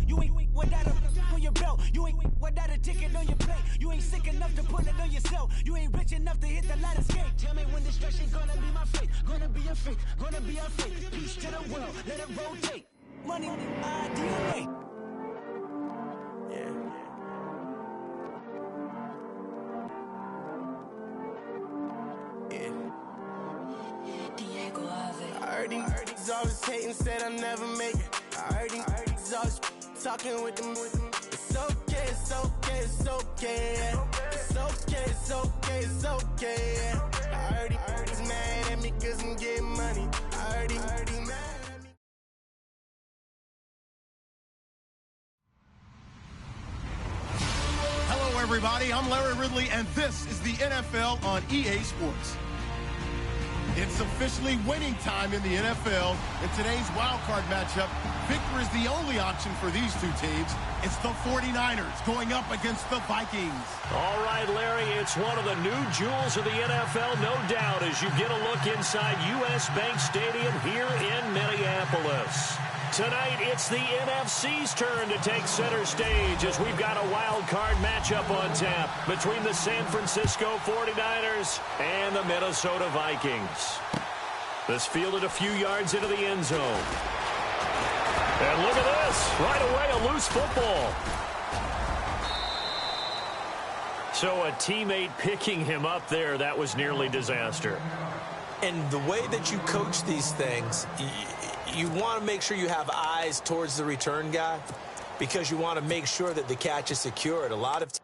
You ain't without a on your belt. You ain't without a ticket on your plate. You ain't sick enough to put it on yourself. You ain't rich enough to hit the ladder skate. Tell me when destruction gonna be my fate. Gonna be a fate, gonna be a fate. Peace to the world, let it rotate. Money, DNA. I heard these always hating, said I'll never make it. I heard these always talking with them. It's okay, it's okay, it's okay. It's okay, it's okay, it's okay. I heard he's mad at me cause I'm getting money. I heard he's mad at me. Hello, everybody. I'm Larry Ridley, and this is the NFL on EA Sports. It's officially winning time in the NFL. In today's wild card matchup, victory is the only option for these two teams. It's the 49ers going up against the Vikings. All right, Larry, it's one of the new jewels of the NFL, no doubt, as you get a look inside U.S. Bank Stadium here in Minneapolis. Tonight, it's the NFC's turn to take center stage as we've got a wild card matchup on tap between the San Francisco 49ers and the Minnesota Vikings. This fielded a few yards into the end zone. And look at this. Right away, a loose football. So a teammate picking him up there, that was nearly disaster. And the way that you coach these things, you want to make sure you have eyes towards the return guy because you want to make sure that the catch is secured. A lot of teams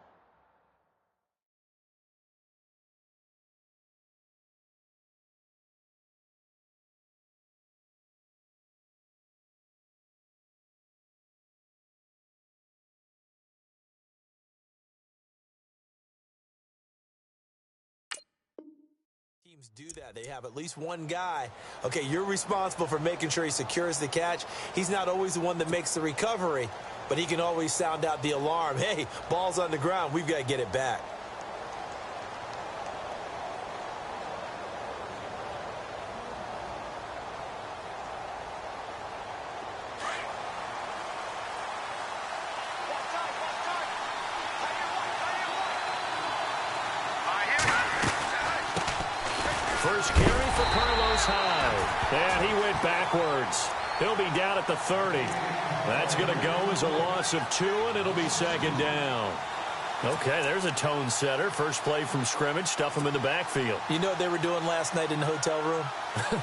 do that. They have at least one guy. Okay, you're responsible for making sure he secures the catch. He's not always the one that makes the recovery, but he can always sound out the alarm. Hey, ball's on the ground. We've got to get it back. First carry for Carlos Hyde. And he went backwards. He'll be down at the 30. That's going to go as a loss of 2, and it'll be second down. Okay, there's a tone setter. First play from scrimmage. Stuff him in the backfield. You know what they were doing last night in the hotel room?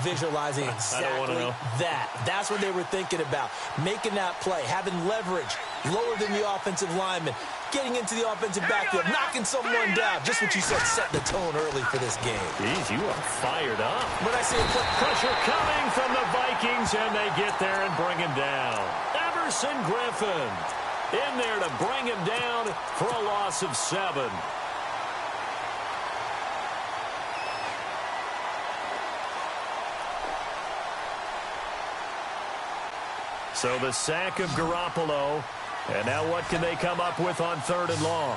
Visualizing exactly that. That's what they were thinking about. Making that play, having leverage, lower than the offensive lineman, getting into the offensive backfield, knocking someone down. Just what you said, set the tone early for this game. Jeez, you are fired up. When I see a pressure coming from the Vikings, and they get there and bring him down. Everson Griffin in there to bring him down for a loss of 7. So the sack of Garoppolo. And now what can they come up with on 3rd and long?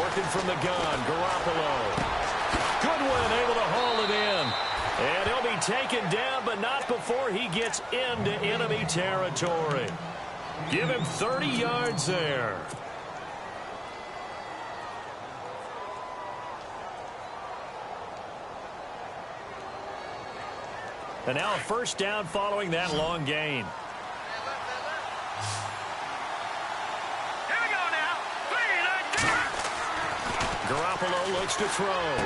Working from the gun, Garoppolo. Goodwin able to haul it in. And he'll be taken down, but not before he gets into enemy territory. Give him 30 yards there. And now a first down following that long gain. Here we go now. Garoppolo looks to throw.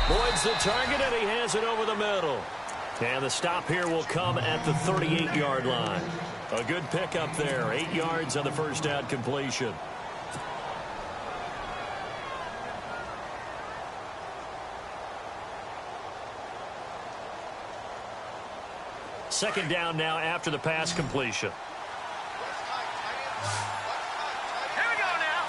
Boyd's the target, and he has it over the middle. And the stop here will come at the 38-yard line. A good pickup there. 8 yards on the first down completion. Second down now after the pass completion. Here we go now.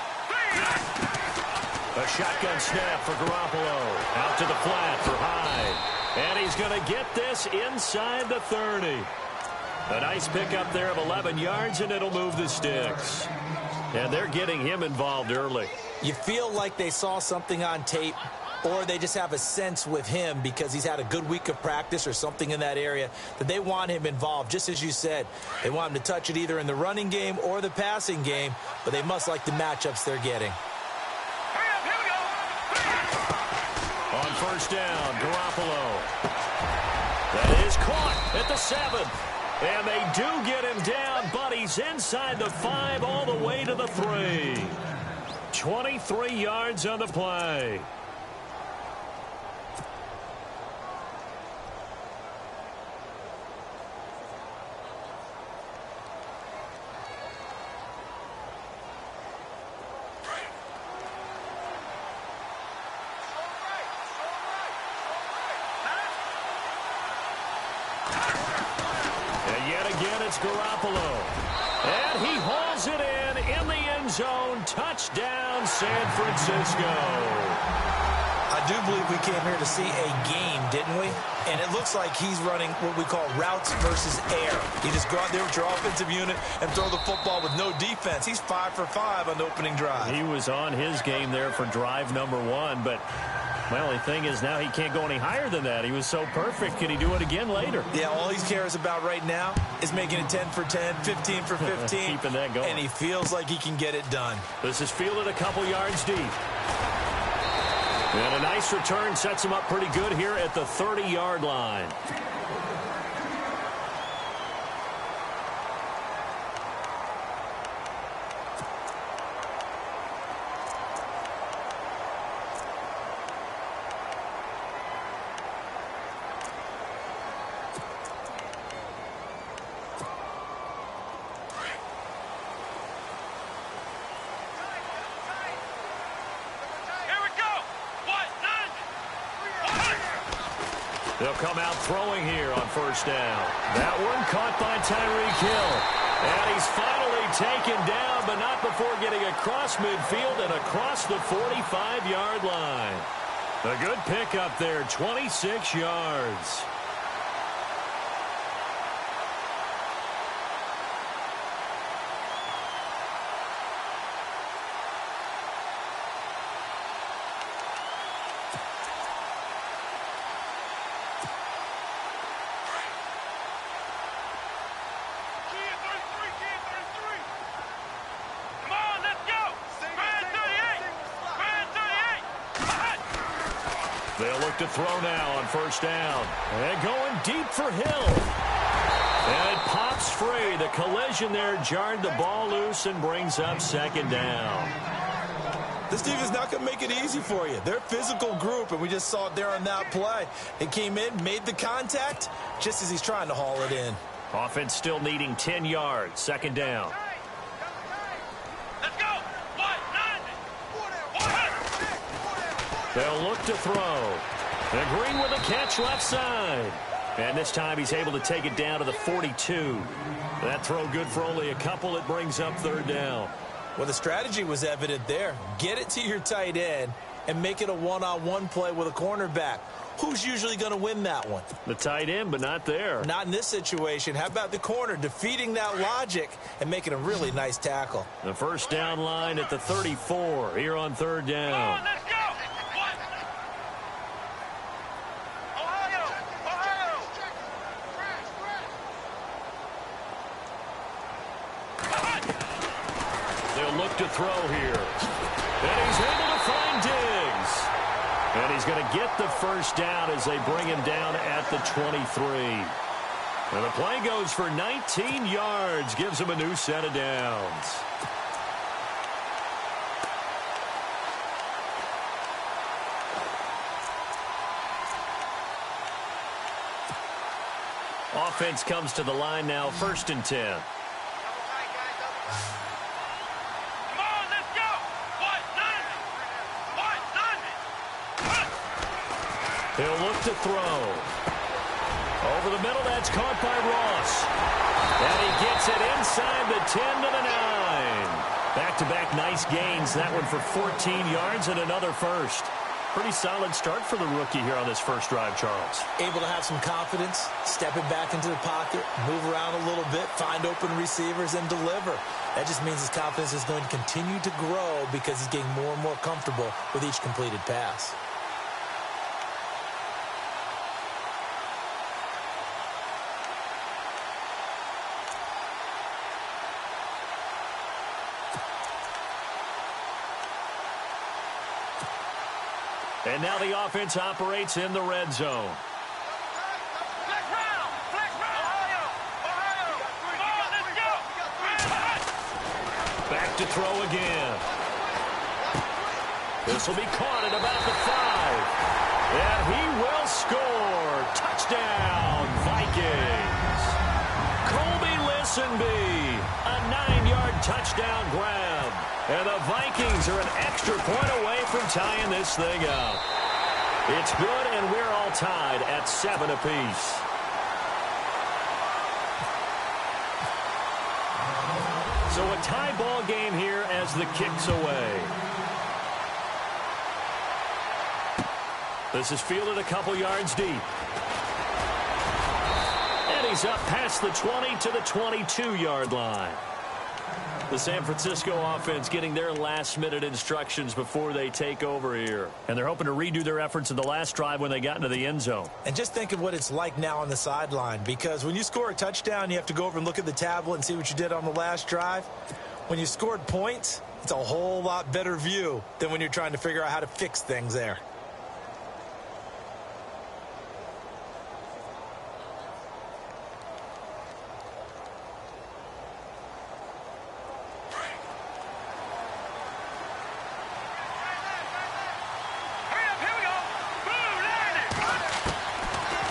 A shotgun snap for Garoppolo. Out to the flat for Hyde. And he's going to get this inside the 30. A nice pickup there of 11 yards, and it'll move the sticks. And they're getting him involved early. You feel like they saw something on tape or they just have a sense with him because he's had a good week of practice or something in that area that they want him involved. Just as you said, they want him to touch it either in the running game or the passing game, but they must like the matchups they're getting. On first down, Garoppolo. That is caught at the 7. And they do get him down, but he's inside the 5 all the way to the 3. 23 yards on the play. It's Garoppolo. And he hauls it in the end zone. Touchdown, San Francisco. I do believe we came here to see a game, didn't we? And it looks like he's running what we call routes versus air. He just go out there with your offensive unit and throw the football with no defense. He's 5 for 5 on the opening drive. He was on his game there for drive number 1, but my only thing is now he can't go any higher than that. He was so perfect. Can he do it again later? Yeah, all he cares about right now is making it 10 for 10, 15 for 15. Keeping that going. And he feels like he can get it done. This is fielded a couple yards deep. And a nice return sets him up pretty good here at the 30-yard line. They'll come out throwing here on first down. That one caught by Tyreek Hill. And he's finally taken down, but not before getting across midfield and across the 45-yard line. A good pickup there, 26 yards. They'll look to throw now on first down. And going deep for Hill. And it pops free. The collision there jarred the ball loose and brings up second down. This team is not going to make it easy for you. They're a physical group, and we just saw it there on that play. It came in, made the contact, just as he's trying to haul it in. Offense still needing 10 yards. Second down. They'll look to throw. And Green with a catch left side. And this time he's able to take it down to the 42. That throw good for only a couple. It brings up third down. Well, the strategy was evident there. Get it to your tight end and make it a one-on-one play with a cornerback. Who's usually going to win that one? The tight end, but not there. Not in this situation. How about the corner defeating that logic and making a really nice tackle? The first down line at the 34 here on third down. Come on, let's go. They'll look to throw here. And he's able to find Diggs. And he's going to get the first down as they bring him down at the 23. And the play goes for 19 yards. Gives him a new set of downs. Offense comes to the line now, 1st and 10. He'll look to throw. Over the middle, that's caught by Ross. And he gets it inside the 10 to the 9. Back-to-back nice gains. That one for 14 yards and another first. Pretty solid start for the rookie here on this first drive, Charles. Able to have some confidence, stepping back into the pocket, move around a little bit, find open receivers, and deliver. That just means his confidence is going to continue to grow because he's getting more and more comfortable with each completed pass. And now the offense operates in the red zone. Flex round! Flex round! Ohio! Come on, let's go! Back to throw again. This will be caught at about the 5. And he will score. Touchdown, Vikings. Colby Listenbee, a 9-yard touchdown grab. And the Vikings are an extra point away from tying this thing up. It's good, and we're all tied at 7 apiece. So a tie ball game here as the kick's away. This is fielded a couple yards deep. And he's up past the 20 to the 22-yard line. The San Francisco offense getting their last-minute instructions before they take over here. And they're hoping to redo their efforts in the last drive when they got into the end zone. And just think of what it's like now on the sideline, because when you score a touchdown, you have to go over and look at the tablet and see what you did on the last drive. When you scored points, it's a whole lot better view than when you're trying to figure out how to fix things there.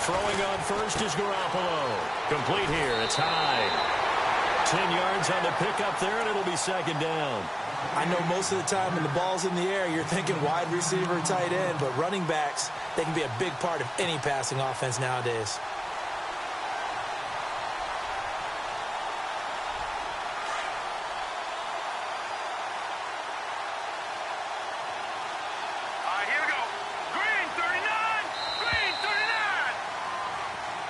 Throwing on first is Garoppolo. Complete here. It's high. 10 yards on the pickup there, and it'll be second down. I know most of the time when the ball's in the air, you're thinking wide receiver, tight end, but running backs, they can be a big part of any passing offense nowadays.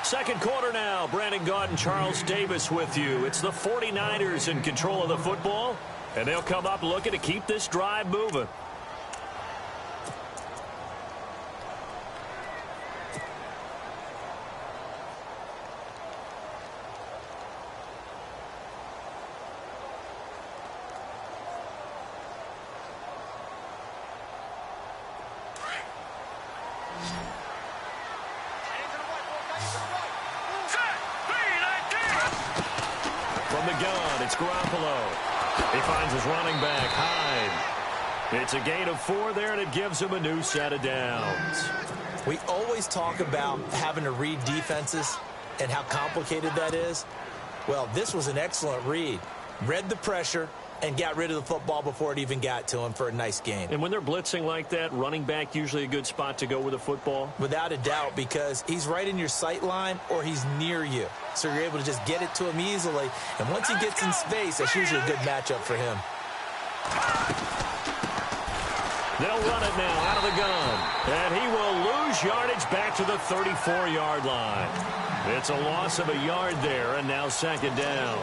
Second quarter now. Brandon Gaudin, Charles Davis with you. It's the 49ers in control of the football, and they'll come up looking to keep this drive moving. It's Garoppolo. He finds his running back, Hyde. It's a gain of 4 there, and it gives him a new set of downs. We always talk about having to read defenses and how complicated that is. Well, this was an excellent read. Read the pressure and got rid of the football before it even got to him for a nice gain. And when they're blitzing like that, running back usually a good spot to go with the football? Without a doubt, because he's right in your sight line or he's near you. So you're able to just get it to him easily. And once he gets in space, that's usually a good matchup for him. They'll run it now out of the gun. And he will lose yardage back to the 34-yard line. It's a loss of a yard there, and now second down.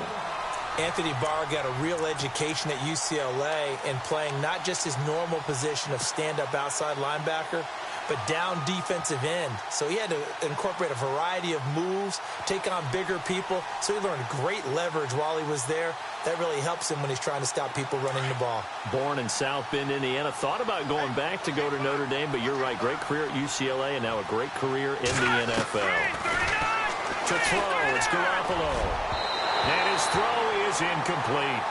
Anthony Barr got a real education at UCLA in playing not just his normal position of stand-up outside linebacker, but down defensive end. So he had to incorporate a variety of moves, take on bigger people. So he learned great leverage while he was there. That really helps him when he's trying to stop people running the ball. Born in South Bend, Indiana. Thought about going back to go to Notre Dame, but you're right. Great career at UCLA and now a great career in the NFL. To throw, it's Garoppolo. And his throw is incomplete.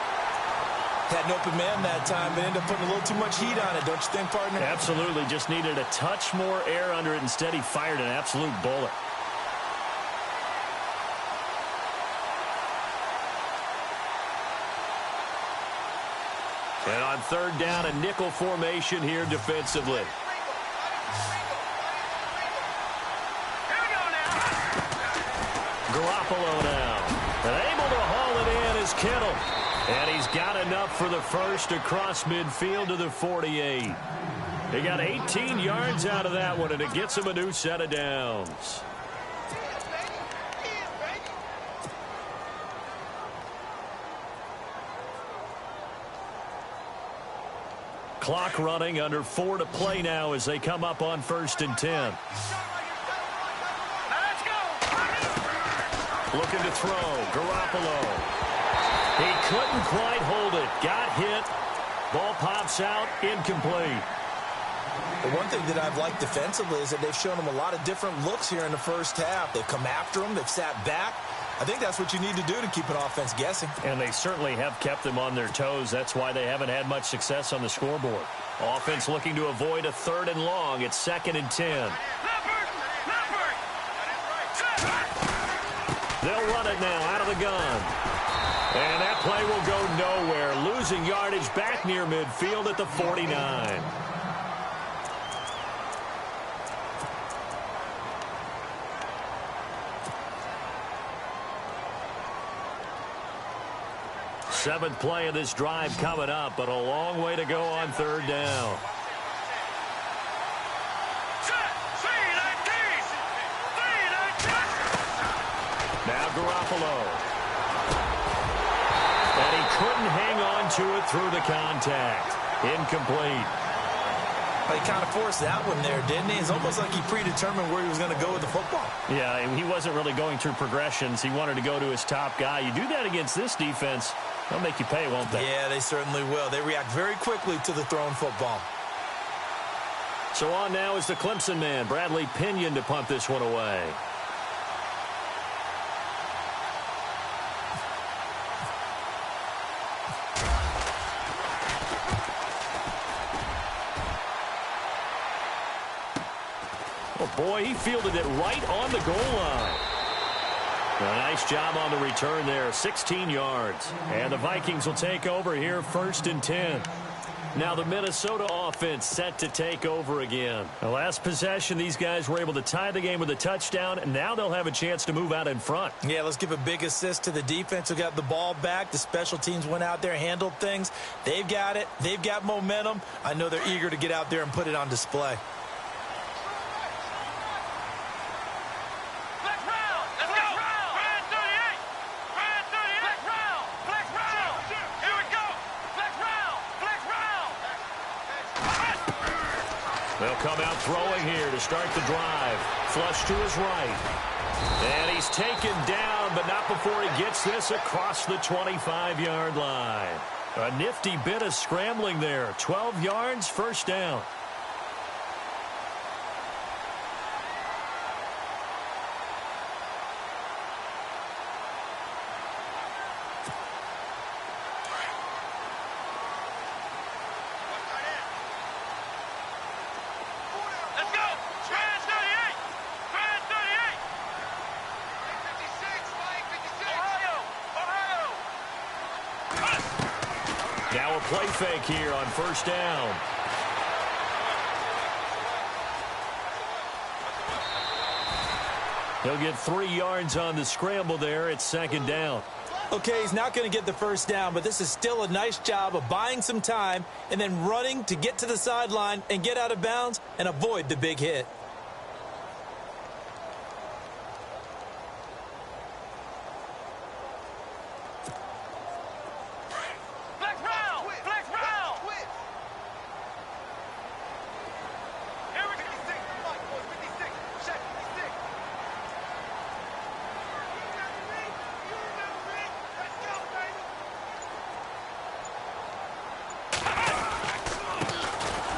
Had an open man that time, but ended up putting a little too much heat on it, don't you think, partner? Absolutely. Just needed a touch more air under it. Instead, he fired an absolute bullet. And on third down, a nickel formation here defensively. Garoppolo now. And able to haul it in is Kittle. And he's got enough for the first across midfield to the 48. He got 18 yards out of that one, and it gets him a new set of downs. Clock running, under 4 to play now as they come up on 1st and 10. Looking to throw, Garoppolo. He couldn't quite hold it. Got hit. Ball pops out, incomplete. The one thing that I've liked defensively is that they've shown them a lot of different looks here in the first half. They've come after them. They've sat back. I think that's what you need to do to keep an offense guessing. And they certainly have kept them on their toes. That's why they haven't had much success on the scoreboard. Offense looking to avoid a 3rd and long. It's 2nd and 10. They'll run it now out of the gun. And that play will go nowhere. Losing yardage back near midfield at the 49. Seventh play of this drive coming up, but a long way to go on 3rd down. Now Garoppolo. And he couldn't hang on to it through the contact. Incomplete. He kind of forced that one there, didn't he? It's almost like he predetermined where he was going to go with the football. Yeah, he wasn't really going through progressions. He wanted to go to his top guy. You do that against this defense, they'll make you pay, won't they? Yeah, they certainly will. They react very quickly to the thrown football. So on now is the Clemson man, Bradley Pinion, to punt this one away. Oh, boy, he fielded it right on the goal line. A nice job on the return there, 16 yards. And the Vikings will take over here, 1st and 10. Now the Minnesota offense set to take over again. The last possession, these guys were able to tie the game with a touchdown, and now they'll have a chance to move out in front. Yeah, let's give a big assist to the defense who got the ball back. The special teams went out there, handled things. They've got it. They've got momentum. I know they're eager to get out there and put it on display. They'll come out throwing here to start the drive. Flush to his right. And he's taken down, but not before he gets this across the 25-yard line. A nifty bit of scrambling there. 12 yards, 1st down. Now a play fake here on 1st down. He'll get 3 yards on the scramble there. It's 2nd down. Okay, he's not going to get the 1st down, but this is still a nice job of buying some time and then running to get to the sideline and get out of bounds and avoid the big hit.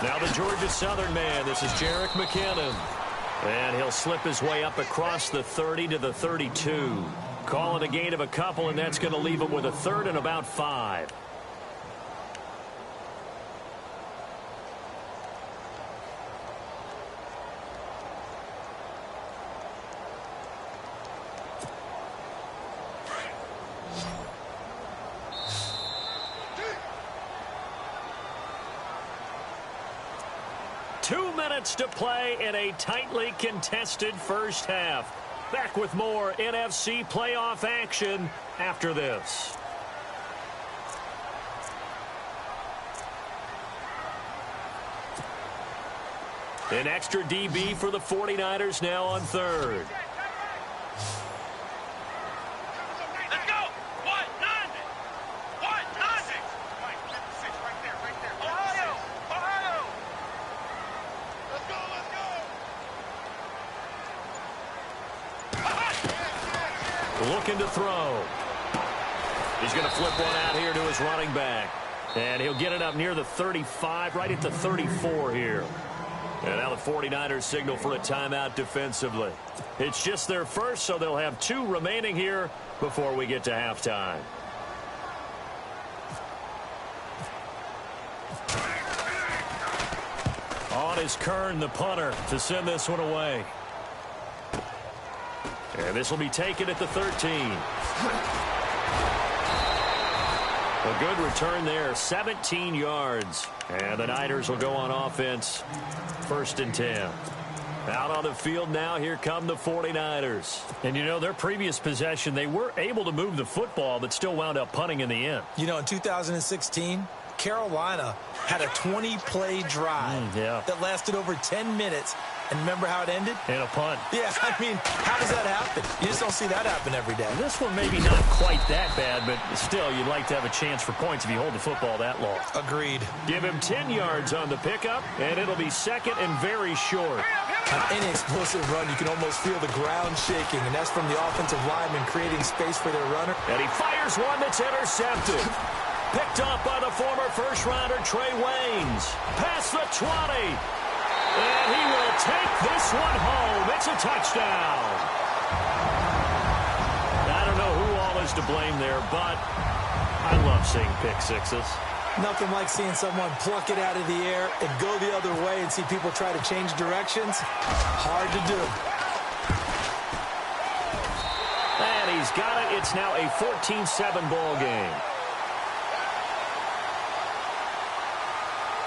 Now the Georgia Southern man, this is Jerick McKinnon. And he'll slip his way up across the 30 to the 32. Call it a gain of a couple, and that's going to leave him with a 3rd and about 5. To play in a tightly contested first half. Back with more NFC playoff action after this. An extra DB for the 49ers now on 3rd. Looking to throw. He's going to flip one out here to his running back. And he'll get it up near the 35, right at the 34 here. And now the 49ers signal for a timeout defensively. It's just their first, so they'll have 2 remaining here before we get to halftime. On is Kern, the punter, to send this one away. And this will be taken at the 13. A good return there, 17 yards. And the Niners will go on offense, 1st and 10. Out on the field now, here come the 49ers. And, you know, their previous possession, they were able to move the football, but still wound up punting in the end. You know, in 2016, Carolina had a 20-play drive that lasted over 10 minutes. And remember how it ended? In a punt. Yeah, I mean, how does that happen? You just don't see that happen every day. This one maybe not quite that bad, but still, you'd like to have a chance for points if you hold the football that long. Agreed. Give him 10 yards on the pickup, and it'll be 2nd and very short. On any explosive run, you can almost feel the ground shaking, and that's from the offensive lineman creating space for their runner. And he fires one that's intercepted. Picked up by the former first-rounder Trey Waynes. Past the 20. And he will take this one home. It's a touchdown. I don't know who all is to blame there, but I love seeing pick sixes. Nothing like seeing someone pluck it out of the air and go the other way and see people try to change directions. Hard to do. And he's got it. It's now a 14-7 ball game.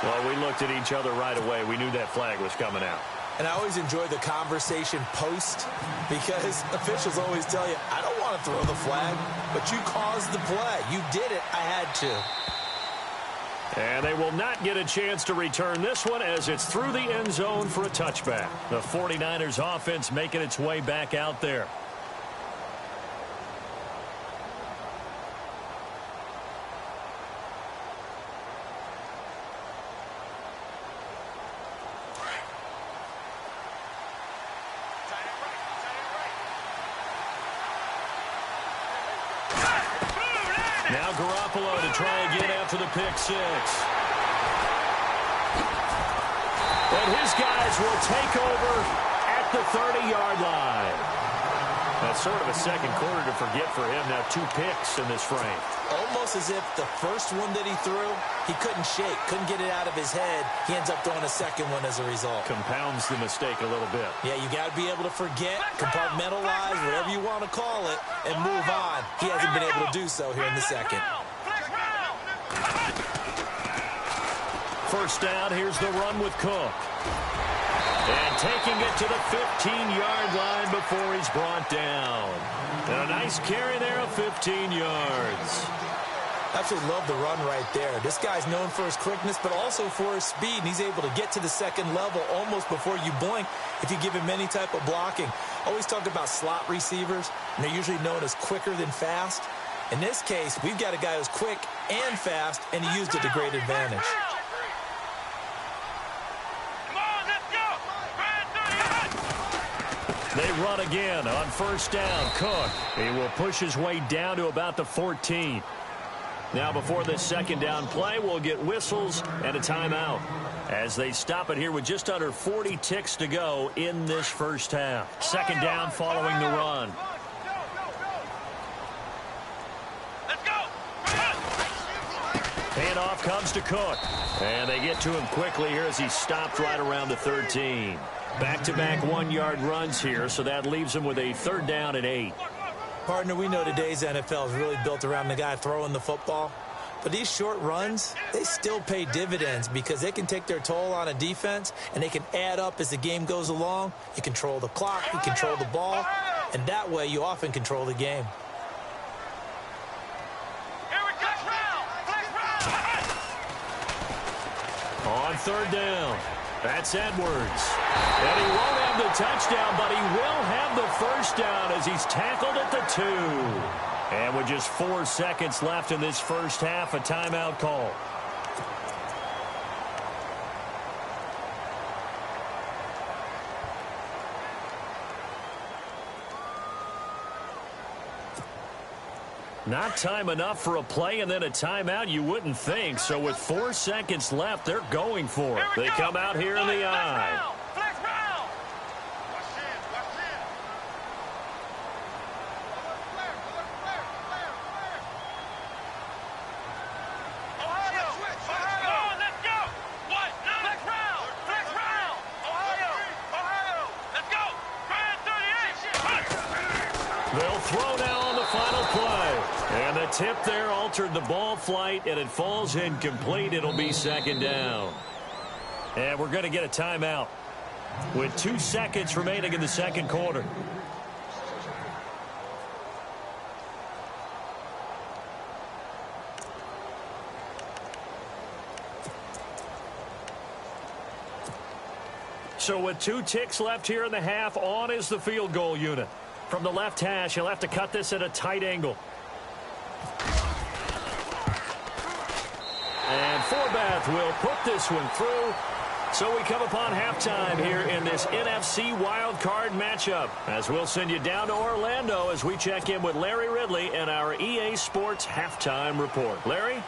Well, we looked at each other right away. We knew that flag was coming out. And I always enjoy the conversation post because officials always tell you, I don't want to throw the flag, but you caused the play. You did it. I had to. And they will not get a chance to return this one as it's through the end zone for a touchback. The 49ers offense making its way back out there. Now Garoppolo to try again after the pick six. And his guys will take over at the 30-yard line. That's sort of a second quarter to forget for him. Now 2 picks in this frame. Almost as if the first one that he threw, he couldn't shake, couldn't get it out of his head. He ends up throwing a second one as a result. Compounds the mistake a little bit. Yeah, you got to be able to forget, compartmentalize, whatever you want to call it, and move on. He hasn't been able to do so here in the second. First down, here's the run with Cook. And taking it to the 15-yard line before he's brought down. And a nice carry there of 15 yards. Absolutely love the run right there. This guy's known for his quickness, but also for his speed. And he's able to get to the second level almost before you blink if you give him any type of blocking. Always talk about slot receivers, and they're usually known as quicker than fast. In this case, we've got a guy who's quick and fast, and he used it to great advantage. They run again on first down. Cook, he will push his way down to about the 14. Now before this second down play, we'll get whistles and a timeout as they stop it here with just under 40 ticks to go in this first half. Second down following the run. Handoff comes to Cook. And they get to him quickly here as he stopped right around the 13. Back-to-back 1-yard runs here, so that leaves him with a 3rd down and 8. Partner, we know today's NFL is really built around the guy throwing the football. But these short runs, they still pay dividends because they can take their toll on a defense, and they can add up as the game goes along. You control the clock, you control the ball, and that way you often control the game. On 3rd down, that's Edwards. And he won't have the touchdown, but he will have the first down as he's tackled at the 2. And with just 4 seconds left in this first half, a timeout call. Not time enough for a play and then a timeout, you wouldn't think. So with 4 seconds left, they're going for it. They come out here in the eye. Flex round. Ohio, let's go. What? Flex round. Flex round. Ohio, let's go. Grand 38. They'll throw now on the final play. And the tip there altered the ball flight, and it falls incomplete. It'll be second down. And we're going to get a timeout with 2 seconds remaining in the second quarter. So with 2 ticks left here in the half, on is the field goal unit. From the left hash, he'll have to cut this at a tight angle. And Forbath will put this one through. So we come upon halftime here in this NFC wildcard matchup, as we'll send you down to Orlando as we check in with Larry Ridley and our EA Sports halftime report. Larry?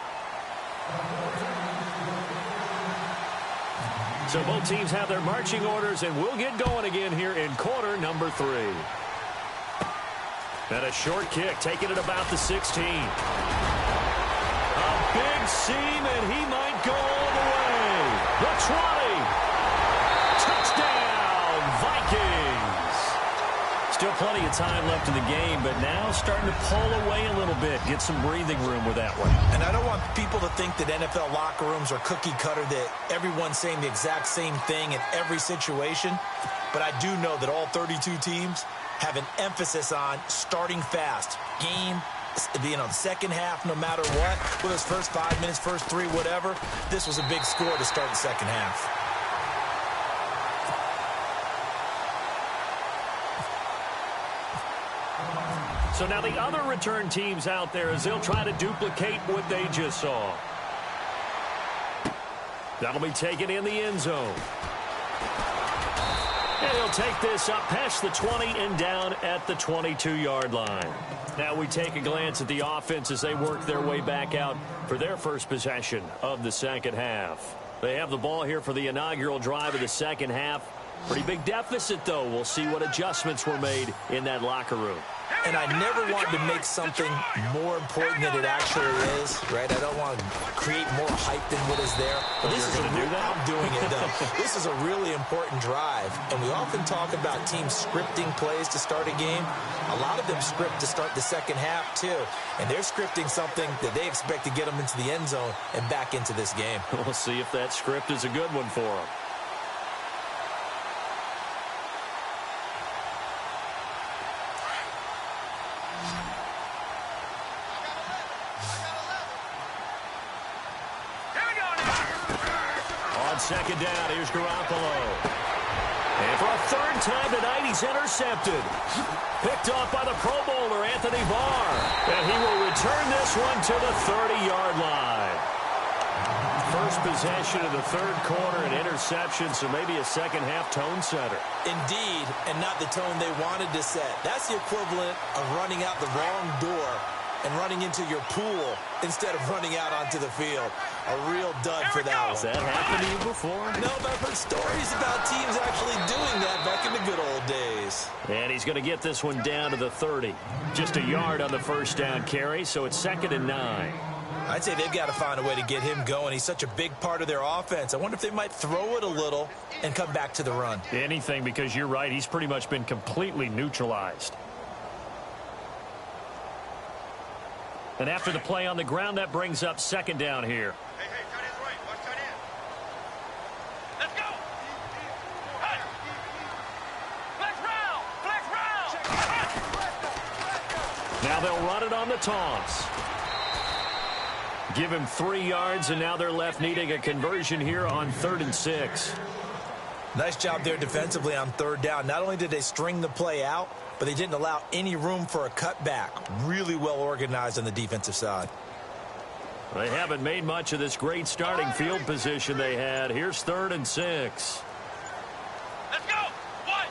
So both teams have their marching orders, and we'll get going again here in quarter number 3. And a short kick, taking it about the 16. A big seam, and he might go all the way. The 20. Touchdown, Vikings. Still plenty of time left in the game, but now starting to pull away a little bit. Get some breathing room with that one. And I don't want people to think that NFL locker rooms are cookie cutter, that everyone's saying the exact same thing in every situation. But I do know that all 32 teams have an emphasis on starting fast. Game, second half, no matter what. Whether it's first 5 minutes, first 3, whatever. This was a big score to start the second half. So now the other return teams out there as they'll try to duplicate what they just saw. That'll be taken in the end zone. And he'll take this up past the 20 and down at the 22-yard line. Now we take a glance at the offense as they work their way back out for their first possession of the second half. They have the ball here for the inaugural drive of the second half. Pretty big deficit, though. We'll see what adjustments were made in that locker room. And I never want to make something more important than it actually is, right? I don't want to create more hype than what is there. But this is I'm doing it, though. This is a really important drive. And we often talk about teams scripting plays to start a game. A lot of them script to start the second half, too. And they're scripting something that they expect to get them into the end zone and back into this game. We'll see if that script is a good one for them. Second down, here's Garoppolo. And for a third time tonight, he's intercepted. Picked off by the Pro Bowler, Anthony Barr. And he will return this one to the 30-yard line. First possession of the third quarter, an interception, so maybe a second-half tone setter. Indeed, and not the tone they wanted to set. That's the equivalent of running out the wrong door and running into your pool instead of running out onto the field. A real dud for that one. Has that happened to you before? No, but I've heard stories about teams actually doing that back in the good old days. And he's going to get this one down to the 30. Just a yard on the first down carry, so it's 2nd and 9. I'd say they've got to find a way to get him going. He's such a big part of their offense. I wonder if they might throw it a little and come back to the run. Anything, because you're right. He's pretty much been completely neutralized. And after the play on the ground, that brings up second down here. Hey, tight end's right. Watch tight end. Let's go. Hey. Flex round. Now they'll run it on the toss. Give him 3 yards, and now they're left needing a conversion here on 3rd and 6. Nice job there defensively on 3rd down. Not only did they string the play out, but they didn't allow any room for a cutback. Really well organized on the defensive side. They haven't made much of this great starting field position they had. Here's 3rd and 6. Let's go. 1.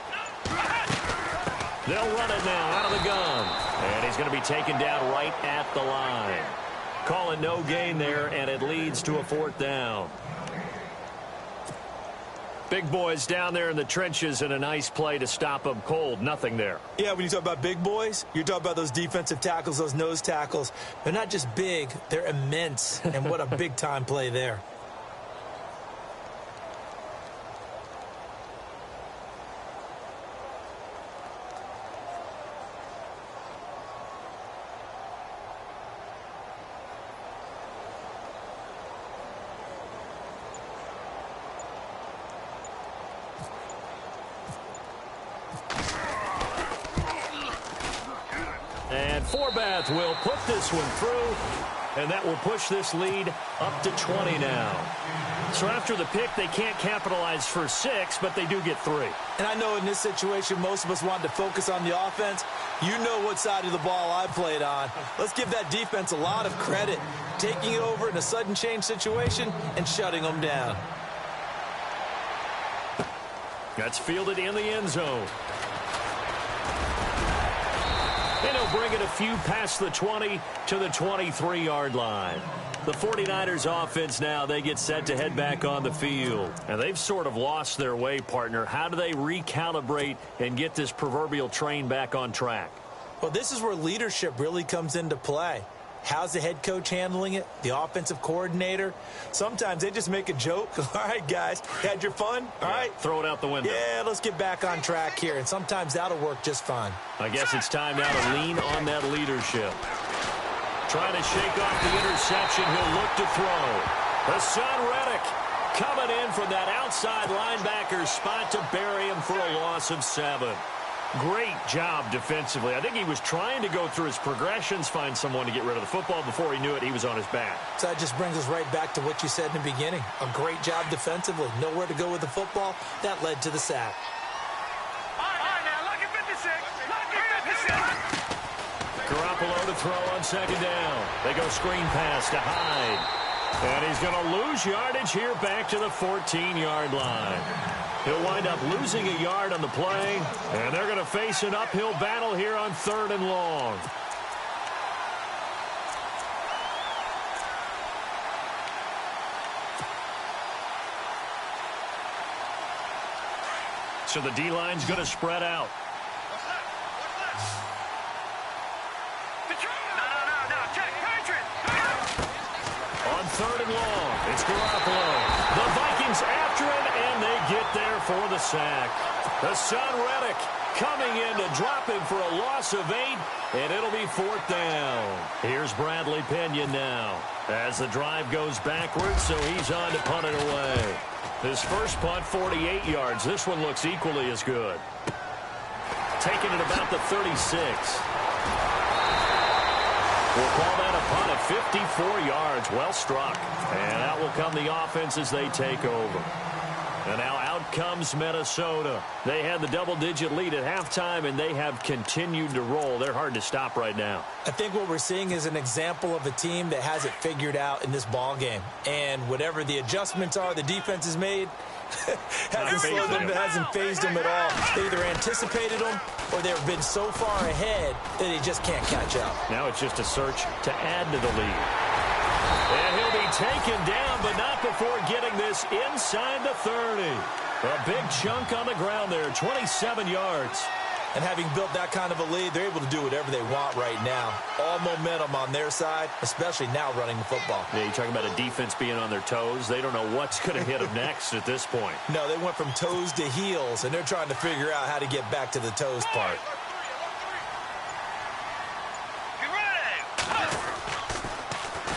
They'll run it now out of the gun. And he's going to be taken down right at the line. Calling no gain there, and it leads to a 4th down. Big boys down there in the trenches, and a nice play to stop them cold. Nothing there. Yeah, when you talk about big boys, you're talking about those defensive tackles, those nose tackles. They're not just big, they're immense. And what a big-time play there. And Forbath will put this one through, and that will push this lead up to 20 now. So after the pick, they can't capitalize for 6, but they do get 3. And I know in this situation, most of us wanted to focus on the offense. You know what side of the ball I played on. Let's give that defense a lot of credit, taking it over in a sudden change situation and shutting them down. That's fielded in the end zone. And he'll bring it a few past the 20 to the 23-yard line. The 49ers offense now, they get set to head back on the field. And they've sort of lost their way, partner. How do they recalibrate and get this proverbial train back on track? Well, this is where leadership really comes into play. How's the head coach handling it? The offensive coordinator? Sometimes they just make a joke. All right, guys, had your fun? All right. Throw it out the window. Yeah, let's get back on track here. And sometimes that'll work just fine. I guess it's time now to lean on that leadership. Trying to shake off the interception. He'll look to throw. Hassan Reddick coming in from that outside linebacker spot to bury him for a loss of 7. Great job defensively. I think he was trying to go through his progressions, find someone to get rid of the football. Before he knew it, he was on his back. So that just brings us right back to what you said in the beginning. A great job defensively. Nowhere to go with the football. That led to the sack. All right, now, lucky 56. Lucky 56. Garoppolo to throw on 2nd down. They go screen pass to Hyde. And he's going to lose yardage here back to the 14-yard line. He'll wind up losing a yard on the play, and they're going to face an uphill battle here on 3rd and long. So the D-line's going to spread out. No, check, Patriot. On 3rd and long, it's Garoppolo. The Vikings after him, and they get there for the sack. Hassan Reddick coming in to drop him for a loss of 8, and it'll be 4th down. Here's Bradley Pena now as the drive goes backwards, so he's on to punt it away. His first punt, 48 yards. This one looks equally as good. Taking it about the 36. We'll call that a punt at 54 yards. Well struck. And out will come the offense as they take over. And now out comes Minnesota. They had the double-digit lead at halftime, and they have continued to roll. They're hard to stop right now. I think what we're seeing is an example of a team that has it figured out in this ball game. And whatever the adjustments are the defense has made, hasn't phased them at all. They either anticipated them or they've been so far ahead that they just can't catch up. Now it's just a search to add to the lead. And he'll be taken down, but not before getting this inside the 30. A big chunk on the ground there, 27 yards. And having built that kind of a lead, they're able to do whatever they want right now. All momentum on their side, especially now running the football. Yeah, you're talking about a defense being on their toes. They don't know what's going to hit them next at this point. No, they went from toes to heels, and they're trying to figure out how to get back to the toes part. Get ready.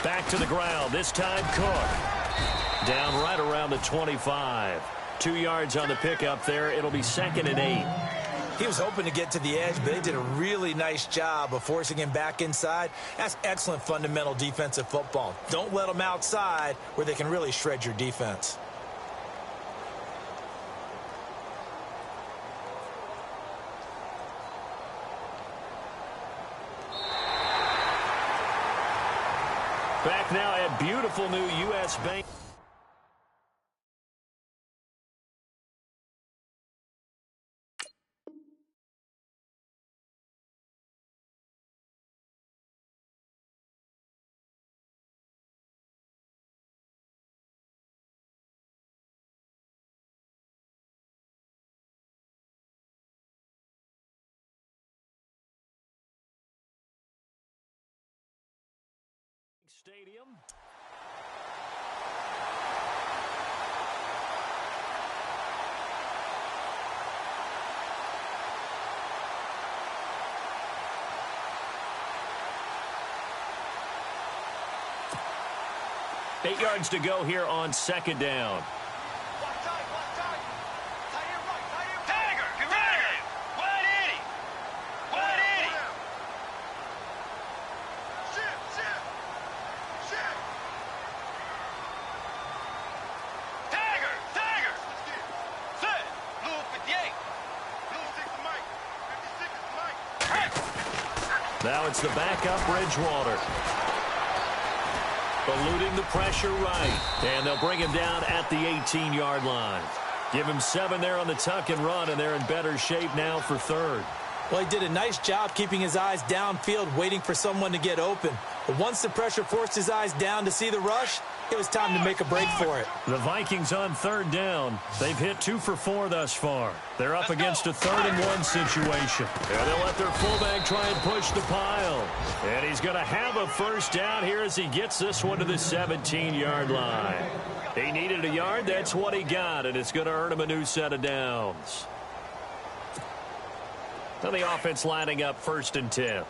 Back to the ground, this time Cook. Down right around the 25. 2 yards on the pickup there. It'll be 2nd and 8. He was hoping to get to the edge, but they did a really nice job of forcing him back inside. That's excellent fundamental defensive football. Don't let them outside where they can really shred your defense. Back now at beautiful new U.S. Bank. Stadium. Eight yards to go here on second down. Now it's the backup Bridgewater. Eluding the pressure right. And they'll bring him down at the 18-yard line. Give him 7 there on the tuck and run, and they're in better shape now for third. Well, he did a nice job keeping his eyes downfield, waiting for someone to get open. But once the pressure forced his eyes down to see the rush, it was time to make a break for it. The Vikings on third down. They've hit 2 for 4 thus far. They're up against a 3rd-and-1 situation. And they'll let their fullback try and push the pile. And he's going to have a first down here as he gets this one to the 17-yard line. He needed a yard. That's what he got, and it's going to earn him a new set of downs. Now the offense lining up 1st and 10.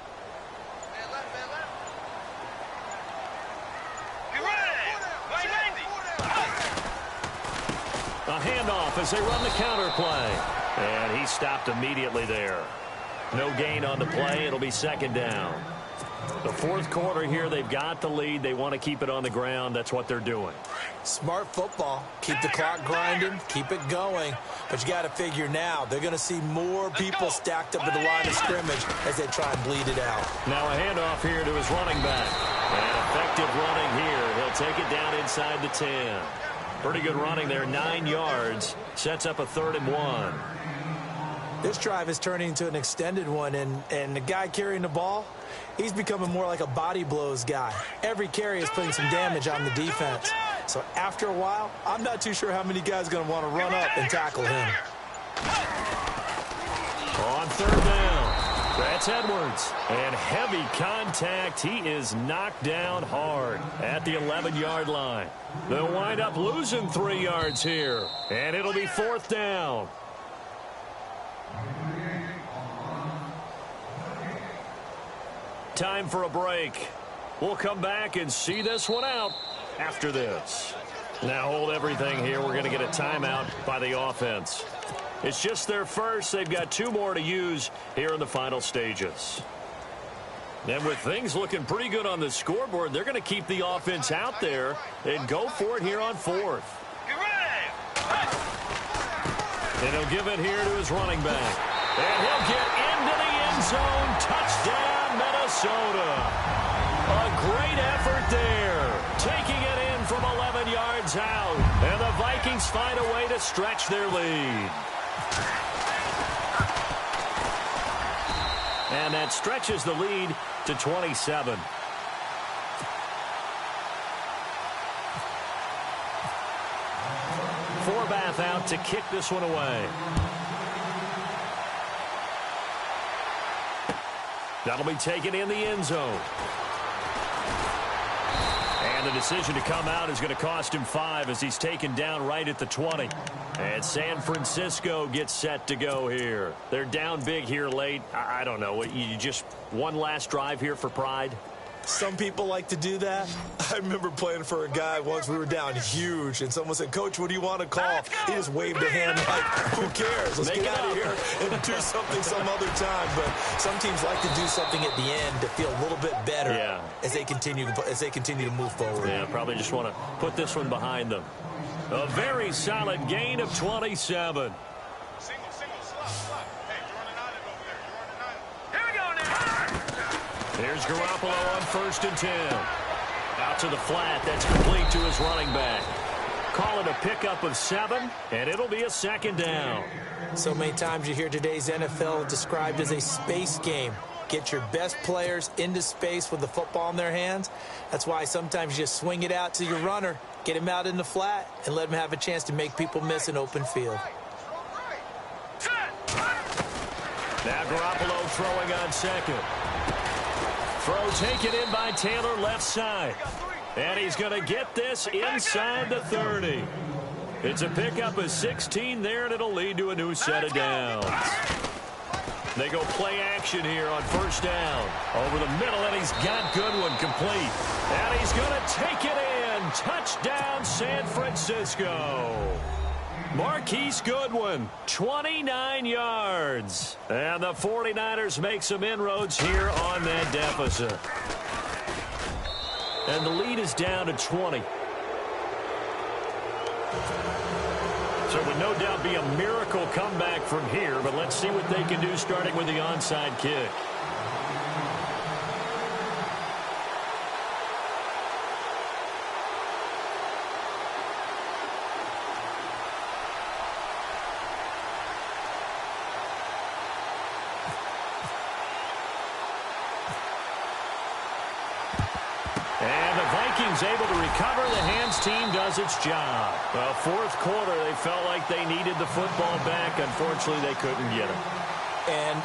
A handoff as they run the counter play. And he stopped immediately there. No gain on the play. It'll be 2nd down. The 4th quarter here, they've got the lead. They want to keep it on the ground. That's what they're doing. Smart football. Keep the clock grinding. Keep it going. But you got to figure now, they're going to see more people stacked up at the line of scrimmage as they try and bleed it out. Now a handoff here to his running back. And effective running here. He'll take it down inside the 10. Pretty good running there, 9 yards. Sets up a 3rd and 1. This drive is turning into an extended one, and the guy carrying the ball, he's becoming more like a body blows guy. Every carry is putting some damage on the defense. So after a while, I'm not too sure how many guys are going to want to run up and tackle him. On 3rd down, that's Edwards. And heavy contact. He is knocked down hard at the 11-yard line. They'll wind up losing 3 yards here. And it'll be 4th down. Time for a break. We'll come back and see this one out after this. Now hold everything here. We're going to get a timeout by the offense. It's just their first. They've got 2 more to use here in the final stages. And with things looking pretty good on the scoreboard, they're going to keep the offense out there and go for it here on 4th. And he'll give it here to his running back. And he'll get into the end zone. Touchdown, Minnesota. A great effort there. Taking it in from 11 yards out. And the Vikings find a way to stretch their lead. And that stretches the lead to 27. Forbath out to kick this one away. That'll be taken in the end zone. And the decision to come out is going to cost him 5 as he's taken down right at the 20. And San Francisco gets set to go here. They're down big here late. I don't know. You just one last drive here for pride? Some people like to do that. I remember playing for a guy once. We were down huge, and someone said, "Coach, what do you want to call?" He just waved a hand like, "Who cares? Let's get out of here and do something some other time." But some teams like to do something at the end to feel a little bit better as they continue to move forward. Yeah, probably just want to put this one behind them. A very solid gain of 27. Here's Garoppolo on 1st and 10. Out to the flat. That's complete to his running back. Call it a pickup of 7, and it'll be a 2nd down. So many times you hear today's NFL described as a space game. Get your best players into space with the football in their hands. That's why sometimes you just swing it out to your runner, get him out in the flat, and let him have a chance to make people miss an open field. Now Garoppolo throwing on 2nd. Throw taken in by Taylor left side. And he's going to get this inside the 30. It's a pickup of 16 there, and it'll lead to a new set of downs. They go play action here on first down. Over the middle, and he's got Goodwin complete. And he's going to take it in. Touchdown, San Francisco. Marquise Goodwin, 29 yards. And the 49ers make some inroads here on that deficit. And the lead is down to 20. So it would no doubt be a miracle comeback from here, but let's see what they can do starting with the onside kick. And the Vikings able to recover. The hands team does its job. Well, fourth quarter, they felt like they needed the football back. Unfortunately, they couldn't get it. And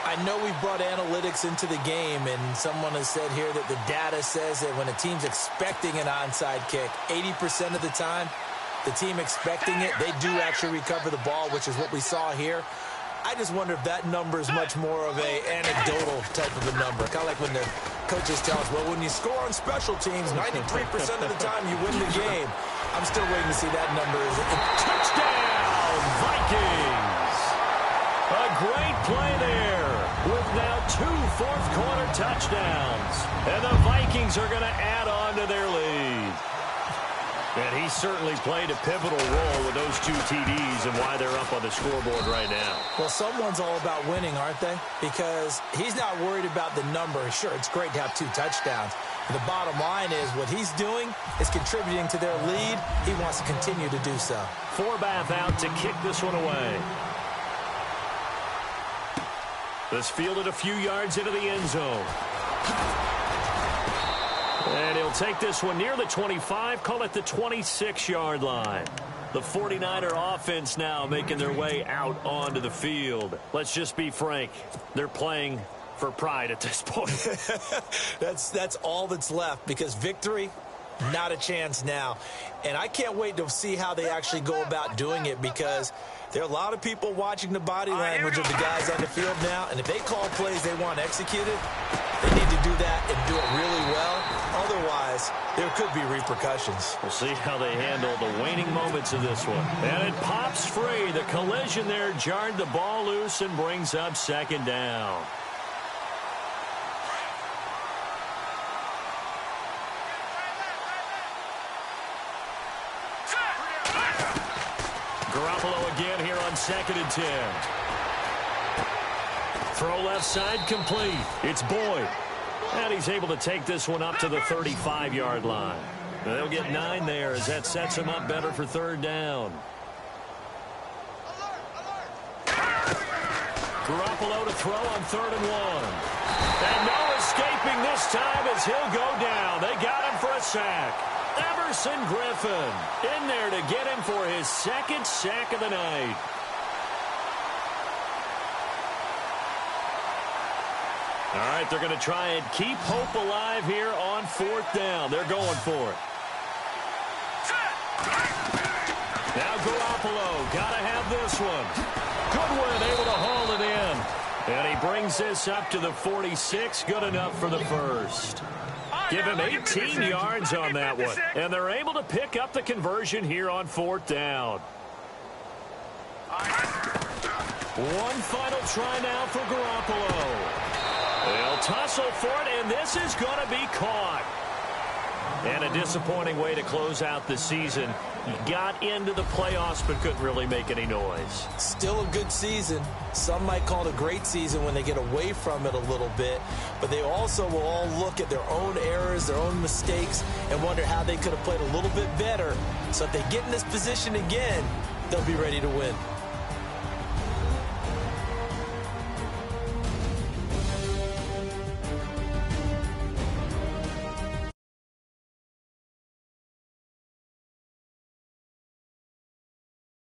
I know we brought analytics into the game, and someone has said here that the data says that when a team's expecting an onside kick, 80% of the time, the team expecting it, they do actually recover the ball, which is what we saw here. I just wonder if that number is much more of a anecdotal type of a number. Kind of like when the coaches tell us, well, when you score on special teams, 93% of the time you win the game. I'm still waiting to see that number. Touchdown, Vikings! A great play there with now 2 fourth-quarter touchdowns. And the Vikings are going to add on to their lead. And he certainly played a pivotal role with those 2 TDs and why they're up on the scoreboard right now. Well, someone's all about winning, aren't they? Because he's not worried about the number. Sure, it's great to have 2 touchdowns. But the bottom line is what he's doing is contributing to their lead. He wants to continue to do so. Forbath out to kick this one away. This fielded a few yards into the end zone. And he'll take this one near the 25, call it the 26-yard line. The 49er offense now making their way out onto the field. Let's just be frank. They're playing for pride at this point. That's all that's left, because victory, not a chance now. And I can't wait to see how they actually go about doing it, because there are a lot of people watching the body language of the guys on the field now, and if they call plays they want executed, they need to do that and do it really well. Otherwise, there could be repercussions. We'll see how they handle the waning moments of this one. And it pops free. The collision there jarred the ball loose and brings up second down. Garoppolo again here on 2nd and 10. Throw left side complete. It's Boyd. And he's able to take this one up to the 35-yard line. They'll get 9 there as that sets him up better for third down. Garoppolo to throw on 3rd and 1. And no escaping this time as he'll go down. They got him for a sack. Everson Griffin in there to get him for his 2nd sack of the night. All right, they're going to try and keep hope alive here on 4th down. They're going for it. Now Garoppolo, got to have this one. Goodwin able to haul it in. And he brings this up to the 46, good enough for the first. Give him 18 yards on that one. And they're able to pick up the conversion here on 4th down. One final try now for Garoppolo. They'll tussle for it, and this is going to be caught. And a disappointing way to close out the season. He got into the playoffs but couldn't really make any noise. Still a good season. Some might call it a great season when they get away from it a little bit. But they also will all look at their own errors, their own mistakes, and wonder how they could have played a little bit better. So if they get in this position again, they'll be ready to win.